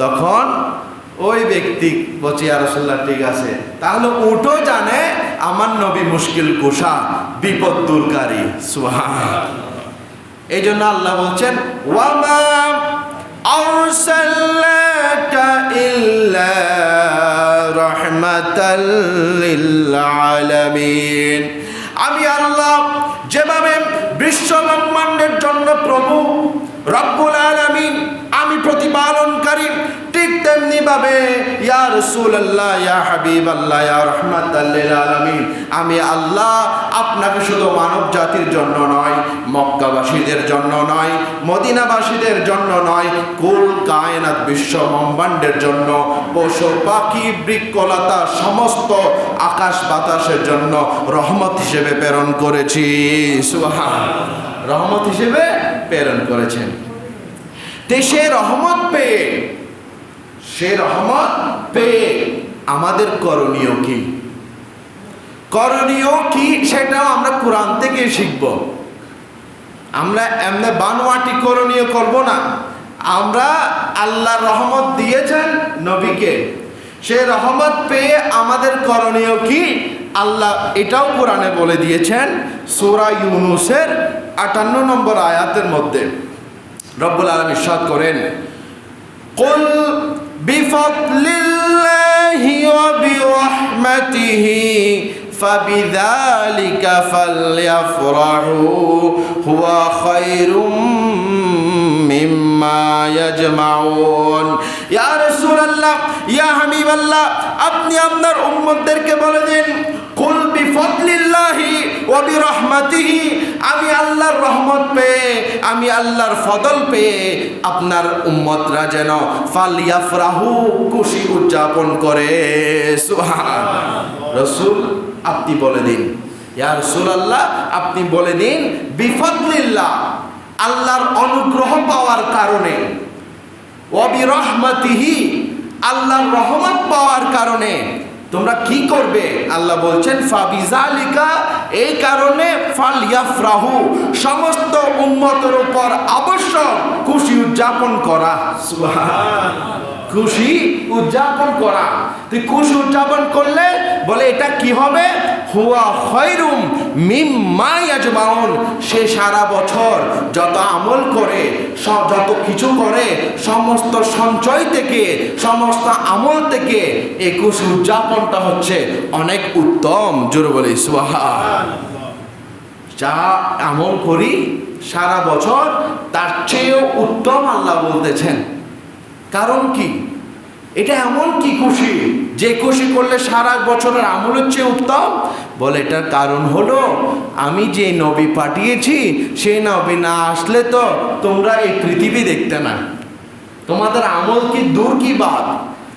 তখন ওই ব্যক্তি বলছে, ইয়া রাসূলুল্লাহ ঠিক আছে, তাহলে উটও জানে আমার নবী মুশকিল কুশা, বিপদ দূরকারী। সুবহান। এই জন্য আল্লাহ বলছেন, ওয়ামা আরসালনাকা ইল্লা রাহমাতাল লিল আলামিন। আমি আল্লাহ যেভাবে বিশ্ব ব্রহ্মাণ্ডের জন্য প্রভু রব্বুল আলামিন, আমি প্রতিপালনকারী, ঠিক তেমনি ভাবে ইয়া রাসূলুল্লাহ, ইয়া হাবিবাল্লাহ, ইয়া রাহমাতাল লিল আলামিন, আমি আল্লাহ আপনাকে শুধু মানব জাতির জন্য নয়, মক্কাবাসীদের জন্য নয়, মদিনাবাসীদের জন্য নয়, কুল কায়নাত বিশ্ব ব্রহ্মাণ্ডের জন্য, পশু পাখি বৃক্ষলতা সমস্ত আকাশ বাতাসের জন্য রহমত হিসেবে প্রেরণ করেছি। সুবহান, রহমত হিসেবে প্রেরণ করেছেন। সে রহমত পেয়ে আমাদের করণীয় কি? করণীয় কি সেটাও আমরা কোরআন থেকে শিখব। আমরা এমনি বানোয়াটি করণীয় করব না। আমরা আল্লাহর রহমত দিয়েছেন নবীকে, সে রহমত পেয়ে আমাদের করণীয় কি আল্লাহ এটাও কোরআনে বলে দিয়েছেন। সূরা ইউনূসের 58 নম্বর আয়াতের মধ্যে রব্বুল আলামিন ইরশাদ করেন, কুল বিফাদলিল্লাহি ওয়া বিরহমাতিহি ফাবিযালিকা ফালইফরাহু হুয়া খায়রুম মিম্মা ইয়াজমাউন। ইয়া রাসূলুল্লাহ, ইয়া হাবিবাল্লাহ, আপনি আপনার উম্মতদেরকে বলে দিন, কুল বিফাদলিল্লাহি ওয়া বিরহমাতিহি, আমি আল্লাহর রহমত পেয়ে, আমি আল্লাহর ফদল পেয়ে আপনার উম্মতরা যেন ফালইফরাহু, খুশি উদযাপন করে। সুবহান। রাসূল আপনি বলে দিন, ইয়া রাসূলুল্লাহ আপনি বলে দিন, বিফাদলিল্লাহ, আল্লাহর অনুগ্রহ পাওয়ার কারণে, ওয়া বিরহমাতিহি, আল্লাহর রহমত পাওয়ার কারণে তোমরা কি করবে? আল্লাহ বলছেন ফাবিযালিকা, এই কারণে ফালইফরাহু, সমস্ত উম্মতের উপর আবশ্যক খুশি উদযাপন করা। সুবহান, খুশি উদযাপন করা। তুই খুশি উদযাপন করলে বলে এটা কি হবে? হুয়া খায়রুম মিম্মা ইয়াজমাউন, সে সারা বছর যত আমল করে, যত কিছু করে, সমস্ত সঞ্চয় থেকে, সমস্ত আমল থেকে এই খুশি উদযাপনটা হচ্ছে অনেক উত্তম। জোরে বলি সুবহান। যা আমল করি সারা বছর তার চেয়েও উত্তম আল্লাহ বলতেছেন। কারণ কি? এটা এমন কি খুশি যে খুশি করলে সারা বছরের আমলের চেয়ে উত্তম? বলে এটার কারণ হলো আমি যে নবী পাঠিয়েছি সেই নবী না আসলে তো তোমরা এই পৃথিবী দেখতে না। তোমাদের আমল কি দূর কি বাদ,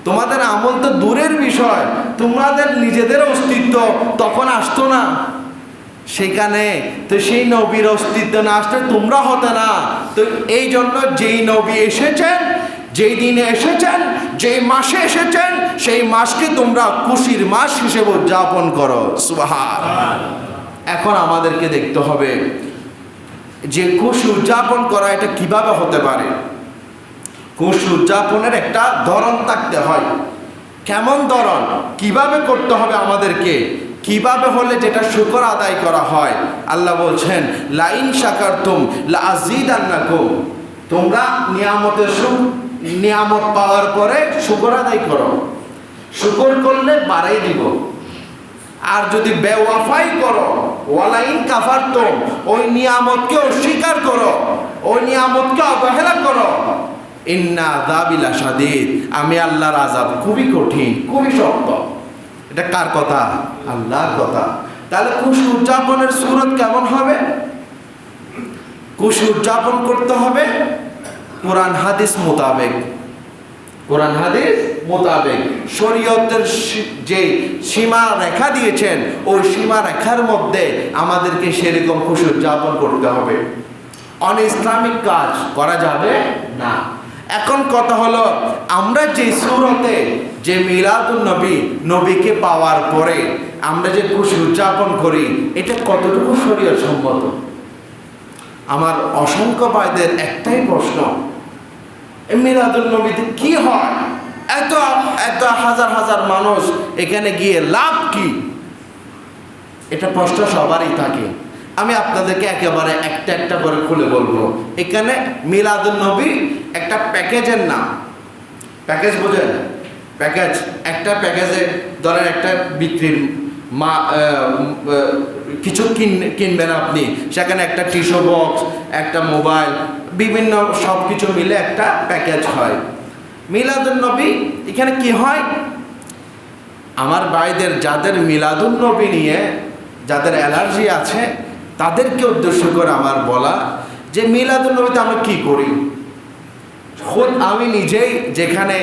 তোমাদের আমল তো দূরের বিষয়, তোমাদের নিজেদের অস্তিত্ব তখন আসতো না সেখানে। তো সেই নবীর অস্তিত্ব না আসলে তোমরা হতে না। তো এই জন্য যেই নবী এসেছেন, যেই দিনে এসেছেন, যেই মাসে এসেছেন, সেই মাসকে তোমরা খুশির মাস হিসেবে উদযাপন করো। সুবহান। এখন আমাদেরকে দেখতে হবে যে খুশি উদযাপন করা এটা কিভাবে হতে পারে। খুশি উদযাপনের একটা ধরন থাকতে হয়। কেমন ধরন, কিভাবে করতে হবে আমাদেরকে, কিভাবে হলে যেটা শুকর আদায় করা হয়? আল্লাহ বলছেন লাইন শাকারতুম লাযীদান্নাকুম, তোমরা নিয়ামত পাওয়ার পরে শুকর আদায় করো, শুকর করলে বাড়াই দিব। আর যদি বেওয়াফাই করো, ওয়ালাইন কাফারতুম, ওই নিয়ামতকে অস্বীকার করো, ওই নিয়ামতকে অবহেলা করো, ইন্না আযাবি লাশাদীদ, আমি আল্লাহর আযাব খুবই কঠিন, খুবই শক্ত। এটা কার কথা? আল্লাহর কথা। তাহলে খুশি উদযাপনের সূরত কেমন হবে? খুশি উদযাপন করতে হবে কোরআন হাদিস মোতাবেক। কোরআন হাদিস মোতাবেক শরীয়তের যে সীমা রেখা দিয়েছেন, ওই সীমা রেখার মধ্যে আমাদেরকে সেরকম খুশি উদযাপন করতে হবে। অন ইসলামিক কাজ করা যাবে না। এখন কথা হলো, আমরা যে সূরতে যে মিলাদুন নবী, নবীকে পাওয়ার পরে আমরা যে খুশি উদযাপন করি, এটা কতটুকু শরীয়ত সম্মত? আমার অসংখ্য ভাইদের একটাই প্রশ্ন, মিলাদুন নবীতে কি হয়? এত এত হাজার হাজার মানুষ এখানে গিয়ে লাভ কি? এটা প্রশ্ন সবারই থাকে। আমি আপনাদেরকে একেবারে একটা একটা করে খুলে বলবো। এখানে মিলাদুন নবী একটা প্যাকেজের নাম। প্যাকেজ বোঝেন? প্যাকেজ, একটা প্যাকেজে ধরেন একটা বিক্রির কিছু কিনবেন আপনি, সেখানে একটা টিস্যু বক্স, একটা মোবাইল, বিভিন্ন সব কিছু মিলে একটা প্যাকেজ হয়। মিলাদুন নবী এখানে কি হয়? আমার ভাইদের যাদের মিলাদুন নবী নিয়ে যাদের অ্যালার্জি আছে, তাদেরকে উদ্দেশ্য করে আমার বলা যে মিলাদুন নবীতে আমরা কি করি। খোদ আমি নিজেই যেখানে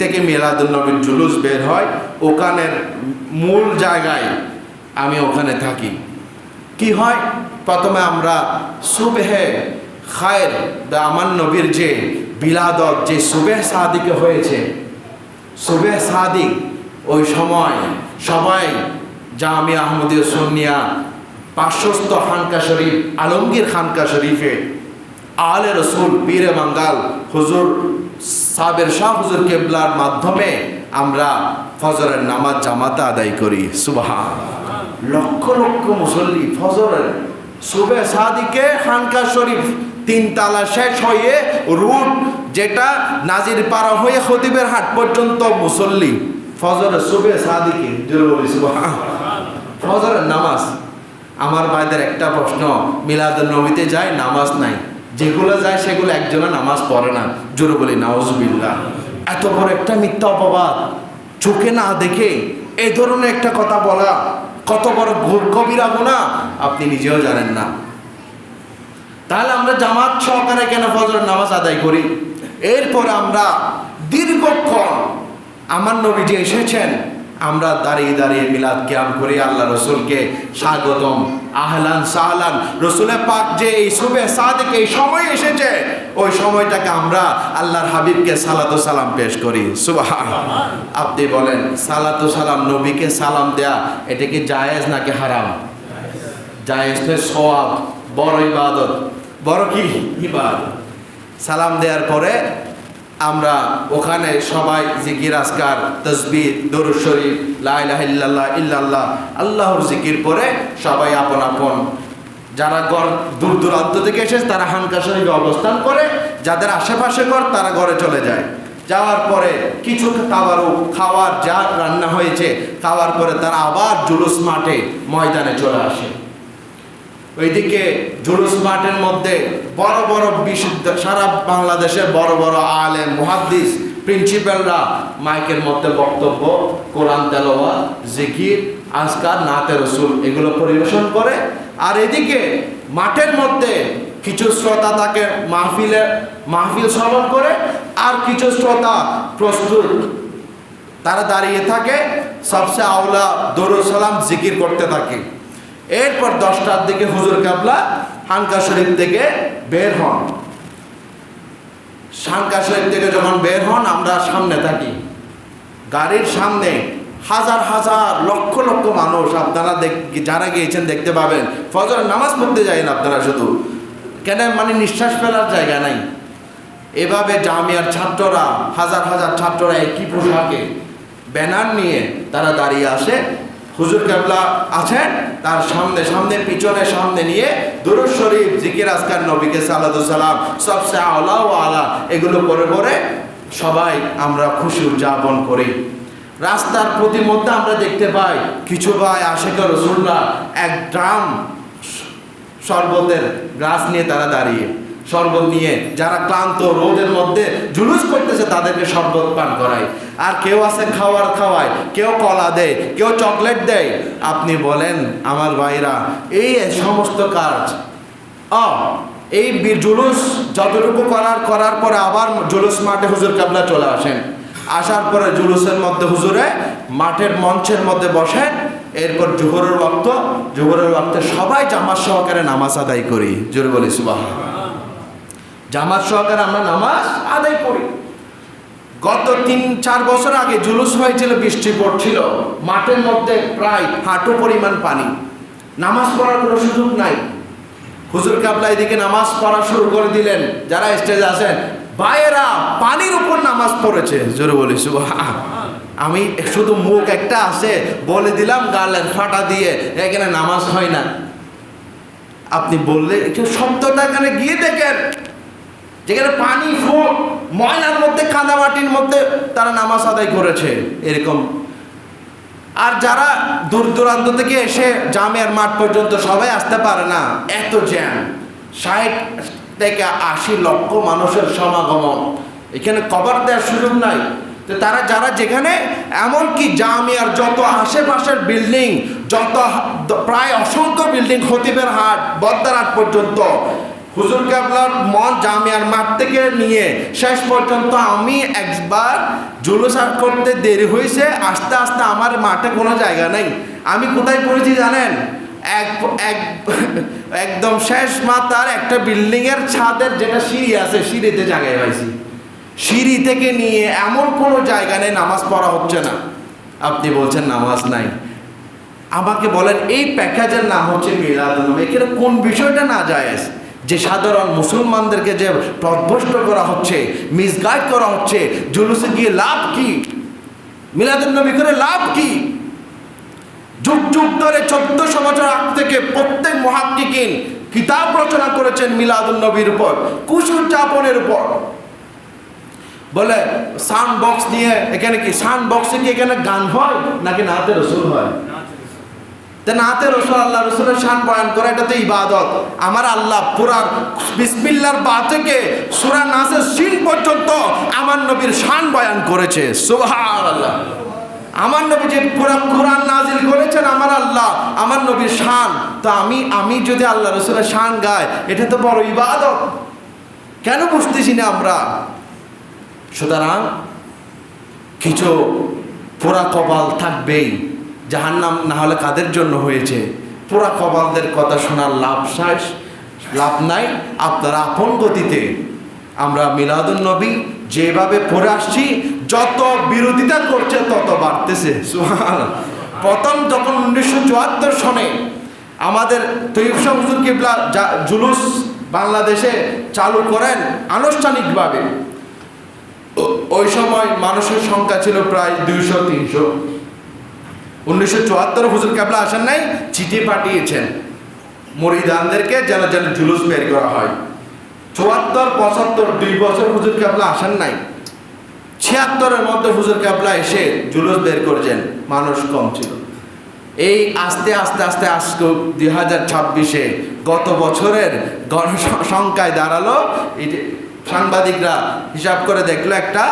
থেকে মিলাদুন নবীর জুলুস বের হয়, ওখানের মূল জায়গায় আমি ওখানে থাকি। কি হয়? প্রথমে আমরা সুবহে খায়ের, আমার নবীর যে বিলাদত, যে সুবেহ সাদিকে হয়েছে, সুবেহ সাদিক, ওই সময় সবাই জামিয়া আহমদিয়া সুন্নিয়া পার্শ্বস্থ খানকা শরীফ, আলমগীর খানকা শরীফে আলে রসুল পীরে বাঙ্গাল হুজুর সাবের শাহ হুজুর কেবলার মাধ্যমে আমরা ফজরের নামাজ জামাতে আদায় করি। সুবহান, লক্ষ লক্ষ মুসল্লি ফজরের সুবে সাদিকে খানকা শরীফ 3 তালা শেষ হয়ে রুট যেটা নাজির পাড়া হয়ে খতিবের হাট পর্যন্ত মুসল্লি ফজরের সুবে সাদিকে সুবহান, ফজরের নামাজ। আমার ভাইদের একটা প্রশ্ন, মিলাদুন নবীতে যায় নামাজ নাই, যেগুলো যায় সেগুলো একজনে নামাজ পড়ে না। জোরে বলি নাউজুবিল্লাহ। এত বড় একটা মিথ্যা অপবাদ, চোখে না দেখে এই ধরনের একটা কথা বলা কত বড় কবিরা গুনাহ আপনি নিজেও জানেন না। তাহলে আমরা জামাত সহকারে কেন ফজরের নামাজ আদায় করি? এরপরে আমরা দীর্ঘক্ষণ আমার নবী যে এসেছেন, আমরা দাঁড়িয়ে দাঁড়িয়ে মিলাদ কিয়াম করি, আল্লাহ রসুলকে স্বাগতম, আহলান সাহলান। রসুলে পাক যে এই সুবে সাদিক এই সময় এসেছে, ওই সময়টাকে আমরা আল্লাহর হাবিবকে সালাতু সালাম পেশ করি। সুবহান। আপনি বলেন, সালাতু সালাম, নবীকে সালাম দেয়া, এটা কি জায়েজ নাকি হারাম? জায়েজ তো, সওয়াব, বড় ইবাদত, বড় কি ইবাদত। সালাম দেওয়ার পরে আমরা ওখানে সবাই জিকির আজকার, তাসবিহ, দরুদ শরীফ, লা ইলাহা ইল্লাল্লাহ ইল্লাল্লাহ, আল্লাহর জিকির পরে সবাই আপন আপন, যারা দূর দূরান্ত থেকে এসেছে তারা হানকা শরীফে অবস্থান করে, যাদের আশেপাশে ঘর তারা ঘরে চলে যায়। যাওয়ার পরে কিছু খাওয়ার যা রান্না হয়েছে খাওয়ার পরে তারা আবার জুলুস মাঠে ময়দানে চলে আসে। ওইদিকে জুলুস মাঠের মধ্যে বড় বড় বিশুদ্ধ সারা বাংলাদেশের বড় বড় আলেম, মুহাদ্দিস, প্রিন্সিপালরা মাইকের মধ্যে বক্তব্য, কোরআন তেলাওয়াত, জিকির, আজকার, নাতে রসুল এগুলো পরিবেশন করে। আর এদিকে মাঠের মধ্যে কিছু শ্রোতা তাকে মাহফিল শ্রবণ করে, আর কিছু শ্রোতা প্রস্তুত, তারা দাঁড়িয়ে থাকে, সবচেয়ে আওলা দরুদ সালাম জিকির করতে থাকে। এরপর 10টার দিকে হুজুর কাবলা হানকা শরীফ থেকে বের হন। হানকা শরীফ থেকে যখন বের হন, আমরা সামনে থাকি, গাড়ির সামনে হাজার হাজার লক্ষ লক্ষ মানুষ, আপনারা যারা গিয়েছেন দেখতে পাবেন, ফজরের নামাজ পড়তে যাবেন আপনারা, শুধু কেন মানে নিঃশ্বাস ফেলার জায়গা নাই। এভাবে জামিয়ার ছাত্ররা, হাজার হাজার ছাত্ররা একই পোশাকে ব্যানার নিয়ে তারা দাঁড়িয়ে আসে। হুজুর কেবলা আছেন তার সামনে সামনে, পিছনে সামনে নিয়ে দুরূদ শরীফ, জিকির আজকার, নবীকে সালাতু সালাম, সবচেয়ে আলা ও আলা এগুলো করে করে সবাই আমরা খুশি উদযাপন করি। রাস্তার প্রতি মধ্যে আমরা দেখতে পাই কিছু ভাই আশিকে রাসূলুল্লাহ এক ড্রাম শরবতের গ্লাস নিয়ে তারা দাঁড়িয়ে, শরবত নিয়ে, যারা ক্লান্ত রোদের মধ্যে জুলুস করতেছে তাদেরকে শরবত পান করায়। আর কেউ আছে খাওয়ায়, কেউ কলা দেয়, কেউ চকলেট দেয়। আপনি বলেন আমার ভাইরা, এই সমস্ত কাজ এই জুলুস যতটুকু করার পরে আবার জুলুস মাঠে হুজুর কেবলা চলে আসেন। আসার পরে জুলুসের মধ্যে হুজুরে মাঠের মঞ্চের মধ্যে বসেন। এরপর জোহরের ওয়াক্তে সবাই জামাত সহকারে নামাজ আদায় করি। জোরে বলি সুবহানাল্লাহ। জামাত সহকারে আমরা নামাজ আদায় করি। গত 3-4 বছর আগে জুলুস হয়েছিল, বৃষ্টি পড়ছিল, মাঠের মধ্যে প্রায় হাঁটু পরিমাণ পানি, নামাজ পড়ার কোনো সুযোগ নাই। হুজুর কাবলা এদিকে নামাজ পড়া শুরু করে দিলেন। যারা স্টেজে আছেন ভাইয়েরা পানির উপর নামাজ পড়েছে। জোরে বলি সুবহানাল্লাহ। আমি শুধু মুখ একটা আছে বলে দিলাম গালের ফাটা দিয়ে, এখানে নামাজ হয় না। আপনি বললে একটু শব্দটা এখানে গিয়ে দেখেন, যেখানে পানি ফুট ময়লার মধ্যে কাদামাটির মধ্যে তারা নামাজ আদায় করেছে এরকম। আর যারা দূর দূরান্ত থেকে এসে জামিয়ার মাঠ পর্যন্ত সবাই আসতে পারে না, এত জ্যাম, 60 থেকে 80 লক্ষ মানুষের সমাগমন, এখানে কভার দেওয়ার সুযোগ নাই। তো তারা যারা যেখানে, এমনকি জামিয়ার যত আশেপাশের বিল্ডিং, যত প্রায় অসংখ্য বিল্ডিং, খতিবের হাট, বদ্দার হাট পর্যন্ত, হুজুর কেবলার জামিয়ার মাঠ থেকে নিয়ে শেষ পর্যন্ত আমি একবার জুলুস করতে দেরি হয়েছে, আস্তে আস্তে আমার মাঠে কোনো জায়গা নেই। আমি কোথায় পড়েছি জানেন? একদম শেষ মাথার একটা বিল্ডিংয়ের ছাদের যেটা সিঁড়ি আছে, সিঁড়িতে জায়গায় পাইছি। সিঁড়ি থেকে নিয়ে এমন কোনো জায়গা নেই নামাজ পড়া হচ্ছে না। আপনি বলছেন নামাজ নাই। আমাকে বলেন এই প্যাকেজের নাম হচ্ছে মিলাদুন্নবী, এখানে কোন বিষয়টা না জায়েজ? যে সাধারণ মুসলমানদেরকে যে পথভ্রষ্ট করা হচ্ছে, মিসগাইড করা হচ্ছে, জুলুসে গিয়ে লাভ কি? মিলাদুন্নবী করে লাভ কি? যুগ যুগ ধরে 1400 বছর আগ থেকে প্রত্যেক মুহাক্কিকিন কিতাব রচনা করেছেন মিলাদুন্নবীর উপর, কুশোদ্যাপনের উপর। বলে সাউন্ড বক্স নিয়ে, এখানে কি সাউন্ড বক্সে কি এখানে গান হয় নাকি নাতে রসুল হয়? নাতে রসুল, আল্লাহ রসুলের শান বয়ান করে, এটা তো ইবাদত। আমার আল্লাহ পুরা বিসমিল্লাহর বা থেকে সূরা নাসের সিন পর্যন্ত আমার নবীর শান বয়ান করেছে। সুবহানাল্লাহ। আমার নবী যে পুরা কোরআন নাজিল করেছেন আমার আল্লাহ, আমার নবীর শান। তো আমি যদি আল্লাহ রসুলের শান গাই, এটা তো বড় ইবাদত। কেন বুঝতেছি না আমরা? সুতরাং কিছু পোড়া কপাল থাকবেই, জাহান্নাম না হলে কাদের জন্য হয়েছে? পোড়া কপালদের কথা শোনার লাভ নাই। আপনারা আপন গতিতে, আমরা মিলাদুন্নবী যেভাবে পড়ে আসছি, যত বিরোধিতা করছে তত বাড়তেছে। সুবহানাল্লাহ। প্রথম যখন 1974 সনে আমাদের তৈয়ব শাহ হুজুর কিবলা জুলুস বাংলাদেশে চালু করেন আনুষ্ঠানিকভাবে, ওই সময় মানুষের সংখ্যা ছিল প্রায় 200-300। 1974 হুজুর কেবলা আসেন নাই, চিঠি পাঠিয়েছেন মুরিদানদেরকে যেন জুলুস বের করা হয়। 74-75 2 বছর হুজুর কেবলা আসেন নাই। 76-এর মধ্যে হুজুর কেবলা এসে জুলুস বের করেছেন, মানুষ কম ছিল। এই আস্তে আস্তে আস্তে আজকে 2026-এ গত বছরের গণসংখ্যায় দাঁড়ালো, সাংবাদিকরা হিসাব করে দেখলো একটা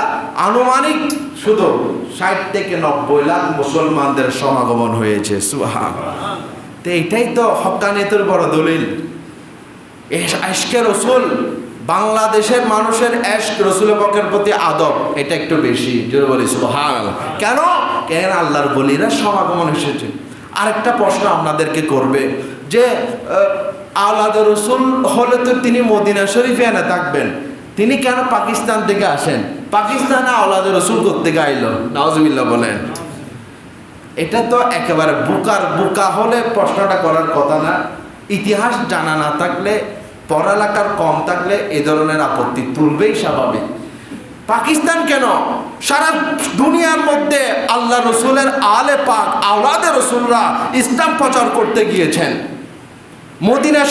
আনুমানিক শুধু 60 থেকে 90 লাখ মুসলমানদের সমাগমন হয়েছে। সুবহানাল্লাহ। তো এটাই তো হক্কানিয়তের বড় দলিল। ইশকে রসুল, বাংলাদেশের মানুষের ইশক রসুলের পক্ষের প্রতি আদব, এটা একটু বেশি। জোরে বলি সুবহানাল্লাহ। কেন আল্লাহর বলিরা সমাগমন এসেছে। আরেকটা প্রশ্ন আপনাদেরকে করবে যে আওলাদে রসুল হলে তো তিনি মদিনা শরীফে এনে থাকবেন, তিনি কেন পাকিস্তান থেকে আসেন? পাকিস্তানে আওলাদে রসুল করতে গাইলো, নাউজুবিল্লাহ বলেন। এটা তো একেবারে বোকা হলে প্রশ্নটা করার কথা না। ইতিহাস জানা না থাকলে, পড়ালেখার কম থাকলে এ ধরনের আপত্তি তুলবেই স্বাভাবিক। পাকিস্তান কেন? সারা দুনিয়ার মধ্যে আল্লাহ রসুলের আলে পাক আওলাদে রসুলরা ইসলাম প্রচার করতে গিয়েছেন। মদিনা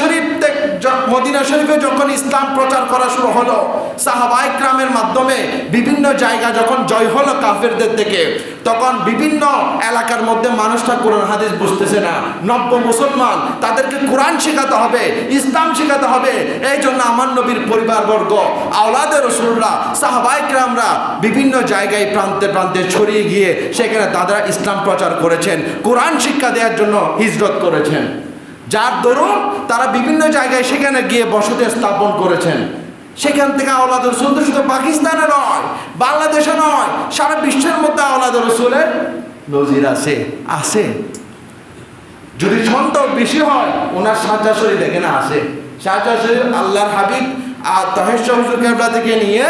শরীফে যখন ইসলাম প্রচার করা শুরু হলো, সাহাবায়ে কেরামের মাধ্যমে বিভিন্ন জায়গা যখন জয় হলো কাফেরদের থেকে, তখন বিভিন্ন এলাকার মধ্যে মানুষটা কোরআন হাদিস বুঝতেছে না, নব্য মুসলমান, তাদেরকে কোরআন শেখাতে হবে, ইসলাম শেখাতে হবে। এই জন্য আমার নবীর পরিবারবর্গ, আওলাদে রাসূলরা, সাহাবায়ে কেরামরা বিভিন্ন জায়গায় প্রান্তে প্রান্তে ছড়িয়ে গিয়ে সেখানে তারা ইসলাম প্রচার করেছেন, কোরআন শিক্ষা দেওয়ার জন্য হিজরত করেছেন, যার দরুন তারা বিভিন্ন জায়গায় সেখানে গিয়ে বসতি স্থাপন করেছেন। সেখান থেকে আওলাদে রাসূল শুধু পাকিস্তানে নয়, বাংলাদেশে নয়, সারা বিশ্বের মধ্যে আওলাদে রাসূলের নজির আছে। যদি সন্তান বেশি হয়, ওনার সাজা শরীর দেখে না আসে, সাজা শরীর আল্লাহর হাবিব তাহের হুজুর কেবলা থেকে নিয়ে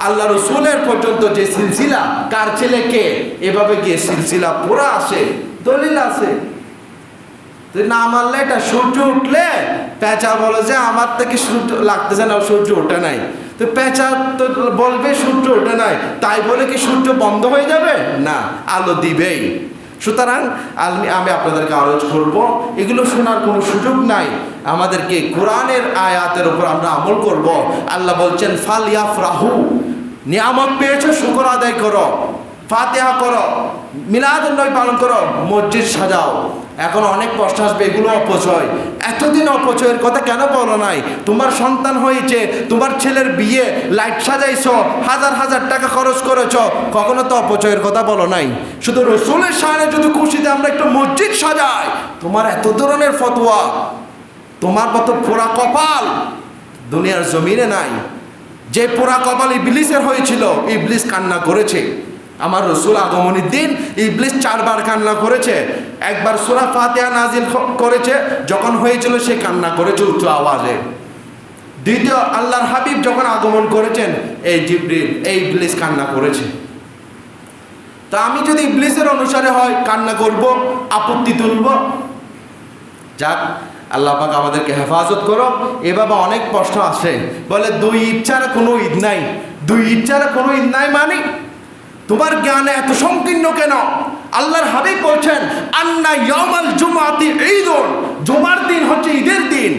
আল্লাহ রসুলের পর্যন্ত যে সিলসিলা, কার ছেলে কে, এভাবে গিয়ে সিলসিলা পুরা আসে, দলিল আছে। না মানলে এটা সূর্য উঠলে পেঁচা বলে যে আমার থেকে সূর্য লাগতেছে না, সূর্য ওঠে নাই, তো পেঁচা তো বলবে সূর্য ওঠে নাই, তাই বলে কি সূর্য বন্ধ হয়ে যাবে? না, আলো দিবেই। সুতরাং আমি আপনাদেরকে আলোচনা করব, এগুলো শোনার কোনো সুযোগ নাই, আমাদেরকে কোরআনের আয়াতের উপর আমরা আমল করব। আল্লাহ বলছেন ফালিয়াফরাহু, নিয়ামত পেয়েছো শুকর আদায় করো, ফাতিহা করো, মিলাদুন নবী পালন করো, মসজিদ সাজাও। এখন অনেক প্রশ্ন আসবে, এগুলো অপচয়, এতদিন অপচয়ের কথা কেন বলো নাই? তোমার সন্তান হয়েছে, তোমার ছেলের বিয়ে, লাইট সাজাইছো, হাজার হাজার টাকা খরচ করেছো, কখনো তো অপচয়ের কথা বলো নাই। শুধু রসুলের শানে যদি খুশিতে আমরা একটু মসজিদ সাজাই, তোমার এত ধরনের ফতোয়া, তোমার মতো পোড়া কপাল দুনিয়ার জমিনে নাই। যে পোড়া কপাল ইবলিসের হয়েছিল, ইবলিস কান্না করেছে। আমার রসুল আগমনের দিন ইবলিস 4 বার কান্না করেছে। একবার সূরা ফাতিহা নাজিল করেছে, যখন হয়েছিল সে কান্না করেছে উচ্চ আওয়াজে। দ্বিতীয়, আল্লাহর হাবিব যখন আগমন করেছেন, এই জিবরিল, এই ইবলিস কান্না করেছে। তা আমি যদি ইবলিসের অনুসারে হয়, কান্না করব, আপত্তি তুলব? যাক, আল্লাহ পাক আমাদেরকে হেফাজত করো। এভাবে অনেক প্রশ্ন আসে, বলে 2 ঈদ ছাড়া কোনো ঈদ নাই, 2 ঈদ ছাড়া কোনো ঈদ নাই মানে তোমার জ্ঞানে এত সংকীর্ণ কেন? আল্লাহর হাবিব বলছেন আন্না ইয়াউমাল জুমআতি ঈদুন, জুমার দিন হচ্ছে ঈদের দিন।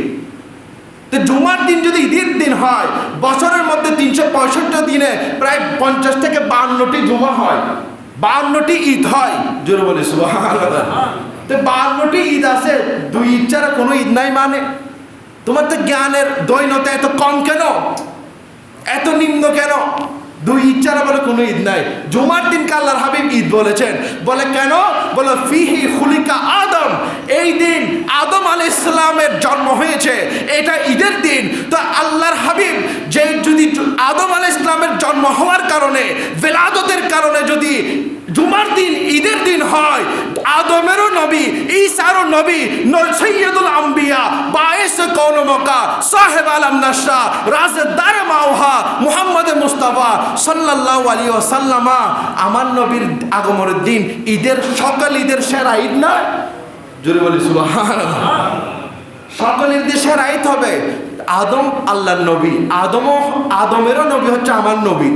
তো জুমার দিন যদি ঈদের দিন হয়, বছরের মধ্যে 365 দিনে প্রায় 50 থেকে 52টি জুমা হয়, 52টি ঈদ হয়। জোরে বলি সুবহানাল্লাহ। তো 52টি ঈদ আছে, 2 ঈদ ছাড়া কোনো ঈদ নাই মানে তোমার তো জ্ঞানের দৈনতা এত কম কেন, এত নিম্ন কেন? 2 ঈদ ছাড়া বলে কোনো ঈদ নাই। জুমার দিনকে আল্লাহর হাবিব ঈদ বলেছেন, বলে কেন? বলে ফিহি খুলিকা আদম, এই দিন আদম আলাইহিস সালামের জন্ম হয়েছে, এটা ঈদের দিন। তো আল্লাহর হাবিব যে যদি আদম আলাইহিস সালামের জন্ম হওয়ার কারণে, বেলাদতের কারণে যদি জুমার দিন ঈদের দিন হয়, আদমেরও নবী, ঈসারও নবী, সৈয়দুল আম্বিয়া, বায়েস কওন মক্কা, সাহেব আলম নাশরা, রাজদার মাওহা, মুহাম্মদ মুস্তাফা সাল্লাল্লাহু আলাইহি ওয়াসাল্লাম, আমার নবীর আগমনের দিন ঈদের, সকল ঈদের সেরা ঈদ না? জোরে বলি সুবহানাল্লাহ। সকল ঈদের সেরা ঈদ হবে। আদম আল্লাহর নবী, আদমেরও নবী হচ্ছে আমার নবী।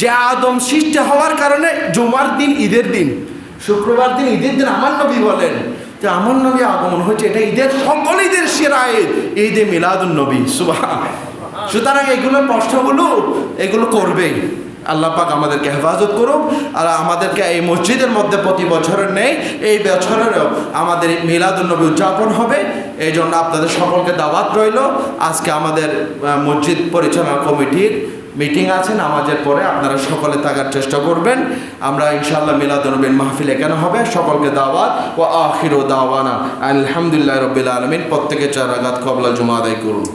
যে আদম সৃষ্টি হওয়ার কারণে জুমার দিন ঈদের দিন, শুক্রবার দিন ঈদের দিন আমার নবী বলেন যে আমার নবী আগমন হয়েছে, এটা ঈদের, সকল ঈদের সেরা ঈদ, ঈদে মিলাদুন নবী। সুবহানাল্লাহ। সুতরাং এগুলো প্রশ্নগুলো এগুলো করবেই। আল্লাহ পাক আমাদেরকে হেফাজত করুক। আর আমাদেরকে এই মসজিদের মধ্যে প্রতি বছরের নেই, এই বছরেরও আমাদের মিলাদুন নবী উদযাপন হবে। এই জন্য আপনাদের সকলকে দাওয়াত রইল। আজকে আমাদের মসজিদ পরিচালনা কমিটির মিটিং আছে, নামাজের পরে আপনারা সকলে থাকার চেষ্টা করবেন। আমরা ইনশাআল্লাহ মিলাদুন নবীর মাহফিল এখানে হবে। সকলকে দাওয়াত। ওয়া আখিরু দাওয়ানা আলহামদুলিল্লাহি রাব্বিল আলামিন। প্রত্যেকে 4 রাকাত ক্বাবলা জুমা আদায় করুন।